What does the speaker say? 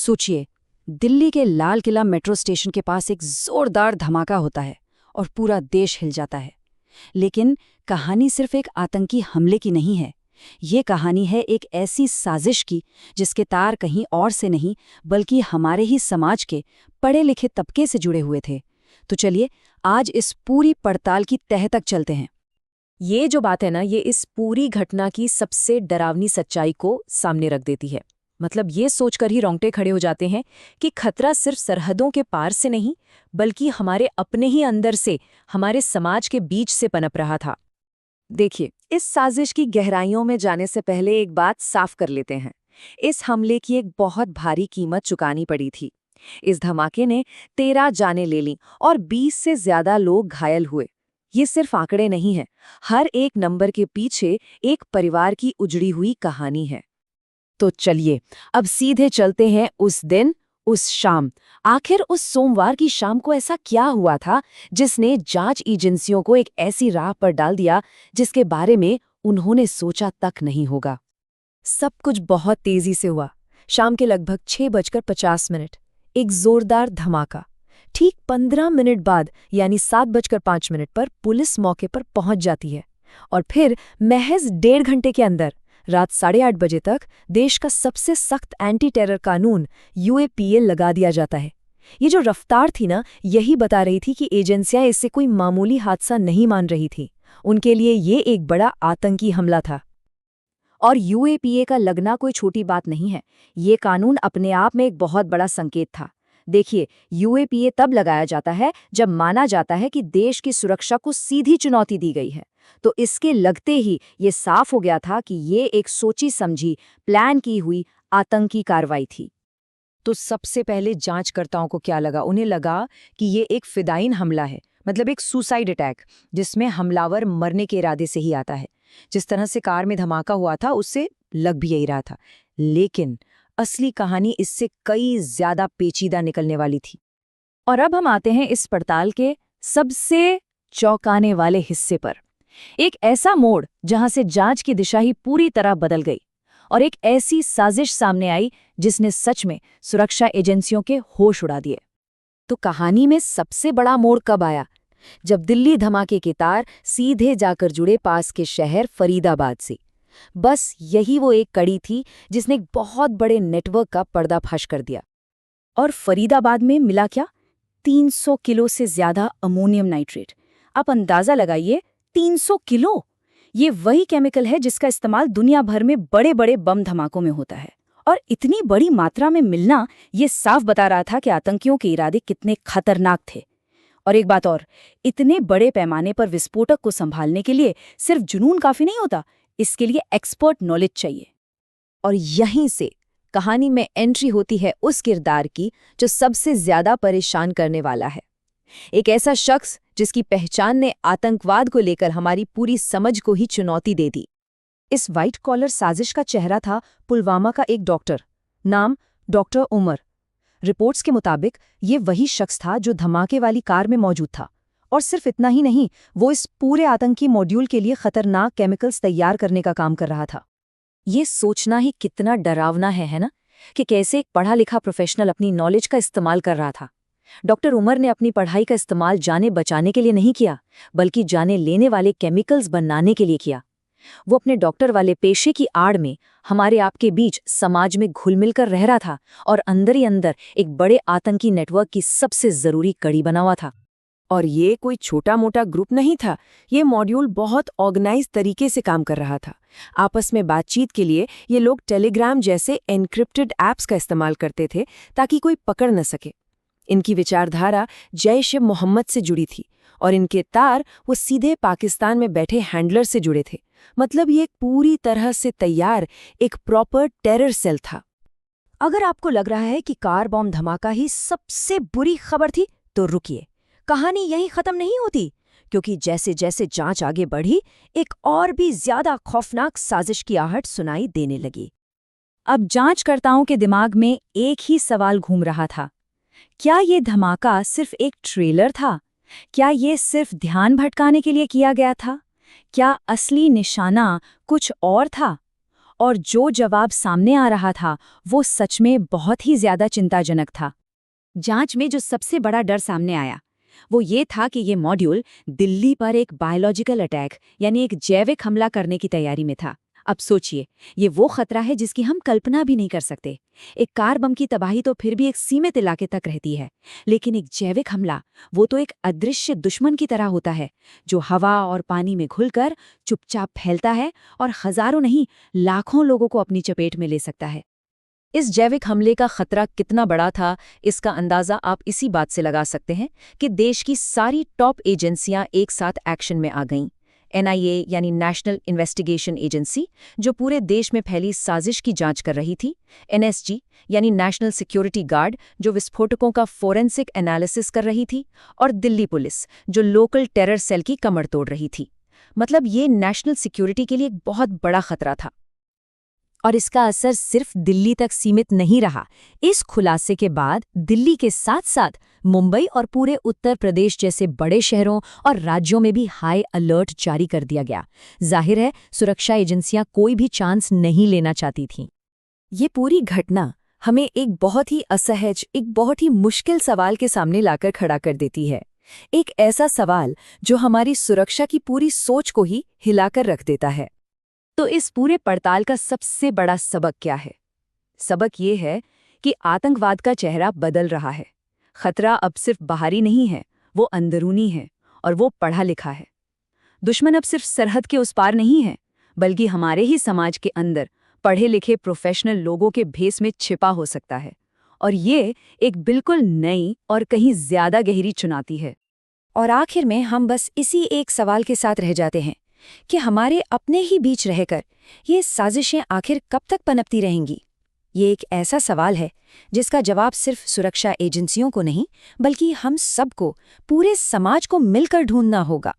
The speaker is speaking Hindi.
सोचिए, दिल्ली के लाल किला मेट्रो स्टेशन के पास एक जोरदार धमाका होता है और पूरा देश हिल जाता है। लेकिन कहानी सिर्फ एक आतंकी हमले की नहीं है। ये कहानी है एक ऐसी साजिश की जिसके तार कहीं और से नहीं बल्कि हमारे ही समाज के पढ़े लिखे तबके से जुड़े हुए थे। तो चलिए आज इस पूरी पड़ताल की तह तक चलते हैं। ये जो बात है ना, ये इस पूरी घटना की सबसे डरावनी सच्चाई को सामने रख देती है। मतलब ये सोचकर ही रोंगटे खड़े हो जाते हैं कि खतरा सिर्फ सरहदों के पार से नहीं बल्कि हमारे अपने ही अंदर से, हमारे समाज के बीच से पनप रहा था। देखिए, इस साजिश की गहराइयों में जाने से पहले एक बात साफ कर लेते हैं। इस हमले की एक बहुत भारी कीमत चुकानी पड़ी थी। इस धमाके ने 13 जानें ले लीं और 20 से ज्यादा लोग घायल हुए। ये सिर्फ आंकड़े नहीं हैं, हर एक नंबर के पीछे एक परिवार की उजड़ी हुई कहानी है। तो चलिए अब सीधे चलते हैं उस दिन, उस शाम। आखिर उस सोमवार की शाम को ऐसा क्या हुआ था जिसने जांच एजेंसियों को एक ऐसी राह पर डाल दिया जिसके बारे में उन्होंने सोचा तक नहीं होगा। सब कुछ बहुत तेजी से हुआ। शाम के लगभग 6:50 एक जोरदार धमाका। ठीक 15 मिनट बाद यानी 7:05 पर पुलिस मौके पर पहुंच जाती है और फिर महज 1.5 घंटे के अंदर रात 8:30 बजे तक देश का सबसे सख्त एंटी टेरर कानून यूएपीए लगा दिया जाता है। ये जो रफ्तार थी ना, यही बता रही थी कि एजेंसियां इसे कोई मामूली हादसा नहीं मान रही थी। उनके लिए ये एक बड़ा आतंकी हमला था। और यूएपीए का लगना कोई छोटी बात नहीं है। ये कानून अपने आप में एक बहुत बड़ा संकेत था। देखिए, यूएपीए तब लगाया जाता है जब माना जाता है कि देश की सुरक्षा को सीधी चुनौती दी गई है। तो इसके लगते ही ये साफ हो गया था कि ये एक सोची समझी, प्लान की हुई आतंकी कार्रवाई थी। तो सबसे पहले जांचकर्ताओं को क्या लगा? उन्हें लगा कि ये एक फिदायीन हमला है, मतलब एक सुसाइड अटैक जिसमें हमलावर मरने के इरादे से ही आता है। जिस तरह से कार में धमाका हुआ था उससे लग भी यही रहा था। लेकिन असली कहानी इससे कई ज्यादा पेचीदा निकलने वाली थी। और अब हम आते हैं इस पड़ताल के सबसे चौंकाने वाले हिस्से पर। एक ऐसा मोड़ जहां से जांच की दिशा ही पूरी तरह बदल गई और एक ऐसी साजिश सामने आई जिसने सच में सुरक्षा एजेंसियों के होश उड़ा दिए। तो कहानी में सबसे बड़ा मोड़ कब आया? जब दिल्ली धमाके के तार सीधे जाकर जुड़े पास के शहर फरीदाबाद से। बस यही वो एक कड़ी थी जिसने एक बहुत बड़े नेटवर्क का पर्दाफाश कर दिया। और फरीदाबाद में मिला क्या? 300 किलो से ज्यादा अमोनियम नाइट्रेट। आप अंदाजा लगाइए, 300 किलो! ये वही केमिकल है जिसका इस्तेमाल दुनिया भर में बड़े बड़े बम धमाकों में होता है। और इतनी बड़ी मात्रा में मिलना ये साफ बता रहा था कि आतंकियों के इरादे कितने खतरनाक थे। और एक बात और, इतने बड़े पैमाने पर विस्फोटक को संभालने के लिए सिर्फ जुनून काफी नहीं होता, इसके लिए एक्सपर्ट नॉलेज चाहिए। और यहीं से कहानी में एंट्री होती है उस किरदार की जो सबसे ज्यादा परेशान करने वाला है। एक ऐसा शख्स जिसकी पहचान ने आतंकवाद को लेकर हमारी पूरी समझ को ही चुनौती दे दी। इस व्हाइट कॉलर साजिश का चेहरा था पुलवामा का एक डॉक्टर, नाम डॉक्टर उमर। रिपोर्ट्स के मुताबिक ये वही शख्स था जो धमाके वाली कार में मौजूद था। और सिर्फ इतना ही नहीं, वो इस पूरे आतंकी मॉड्यूल के लिए खतरनाक केमिकल्स तैयार करने का काम कर रहा था। ये सोचना ही कितना डरावना है ना, कि कैसे एक पढ़ा लिखा प्रोफेशनल अपनी नॉलेज का इस्तेमाल कर रहा था। डॉक्टर उमर ने अपनी पढ़ाई का इस्तेमाल जाने बचाने के लिए नहीं किया, बल्कि जाने लेने वाले केमिकल्स बनाने के लिए किया। वो अपने डॉक्टर वाले पेशे की आड़ में हमारे आपके बीच समाज में घुल मिल कर रह रहा था और अंदर ही अंदर एक बड़े आतंकी नेटवर्क की सबसे जरूरी कड़ी बना हुआ था। और ये कोई छोटा मोटा ग्रुप नहीं था। ये मॉड्यूल बहुत ऑर्गेनाइज तरीके से काम कर रहा था। आपस में बातचीत के लिए ये लोग टेलीग्राम जैसे एन्क्रिप्टेड ऐप्स का इस्तेमाल करते थे ताकि कोई पकड़ न सके। इनकी विचारधारा जैश-ए-मोहम्मद से जुड़ी थी और इनके तार वो सीधे पाकिस्तान में बैठे हैंडलर से जुड़े थे। मतलब ये एक पूरी तरह से तैयार एक प्रॉपर टेरर सेल था। अगर आपको लग रहा है कि कार बॉम्ब धमाका ही सबसे बुरी खबर थी, तो रुकिए, कहानी यहीं खत्म नहीं होती। क्योंकि जैसे जैसे जांच आगे बढ़ी, एक और भी ज्यादा खौफनाक साजिश की आहट सुनाई देने लगी। अब जांचकर्ताओं के दिमाग में एक ही सवाल घूम रहा था। क्या ये धमाका सिर्फ एक ट्रेलर था? क्या ये सिर्फ ध्यान भटकाने के लिए किया गया था? क्या असली निशाना कुछ और था? और जो जवाब सामने आ रहा था वो सच में बहुत ही ज्यादा चिंताजनक था। जांच में जो सबसे बड़ा डर सामने आया वो ये था कि ये मॉड्यूल दिल्ली पर एक बायोलॉजिकल अटैक यानी एक जैविक हमला करने की तैयारी में था। अब सोचिए, ये वो खतरा है जिसकी हम कल्पना भी नहीं कर सकते। एक कार बम की तबाही तो फिर भी एक सीमित इलाके तक रहती है, लेकिन एक जैविक हमला वो तो एक अदृश्य दुश्मन की तरह होता है, जो हवा और पानी में घुलकर चुपचाप फैलता है और हजारों नहीं लाखों लोगों को अपनी चपेट में ले सकता है। इस जैविक हमले का खतरा कितना बड़ा था, इसका अंदाजा आप इसी बात से लगा सकते हैं कि देश की सारी टॉप एजेंसियां एक साथ एक्शन में आ गईं। NIA यानी नेशनल इन्वेस्टिगेशन एजेंसी, जो पूरे देश में फैली साजिश की जांच कर रही थी, NSG यानी नेशनल सिक्योरिटी गार्ड, जो विस्फोटकों का फोरेंसिक एनालिसिस कर रही थी, और दिल्ली पुलिस, जो लोकल टेरर सेल की कमर तोड़ रही थी। मतलब ये नेशनल सिक्योरिटी के लिए एक बहुत बड़ा खतरा था। और इसका असर सिर्फ दिल्ली तक सीमित नहीं रहा। इस खुलासे के बाद दिल्ली के साथ साथ मुंबई और पूरे उत्तर प्रदेश जैसे बड़े शहरों और राज्यों में भी हाई अलर्ट जारी कर दिया गया। जाहिर है, सुरक्षा एजेंसियां कोई भी चांस नहीं लेना चाहती थीं। ये पूरी घटना हमें एक बहुत ही असहज, एक बहुत ही मुश्किल सवाल के सामने लाकर खड़ा कर देती है। एक ऐसा सवाल जो हमारी सुरक्षा की पूरी सोच को ही हिलाकर रख देता है। तो इस पूरे पड़ताल का सबसे बड़ा सबक क्या है? सबक ये है कि आतंकवाद का चेहरा बदल रहा है। खतरा अब सिर्फ बाहरी नहीं है, वो अंदरूनी है, और वो पढ़ा लिखा है। दुश्मन अब सिर्फ सरहद के उस पार नहीं है, बल्कि हमारे ही समाज के अंदर पढ़े लिखे प्रोफेशनल लोगों के भेस में छिपा हो सकता है। और ये एक बिल्कुल नई और कहीं ज्यादा गहरी चुनौती है। और आखिर में हम बस इसी एक सवाल के साथ रह जाते हैं कि हमारे अपने ही बीच रहकर ये साजिशें आखिर कब तक पनपती रहेंगी। ये एक ऐसा सवाल है जिसका जवाब सिर्फ सुरक्षा एजेंसियों को नहीं, बल्कि हम सबको, पूरे समाज को मिलकर ढूंढना होगा।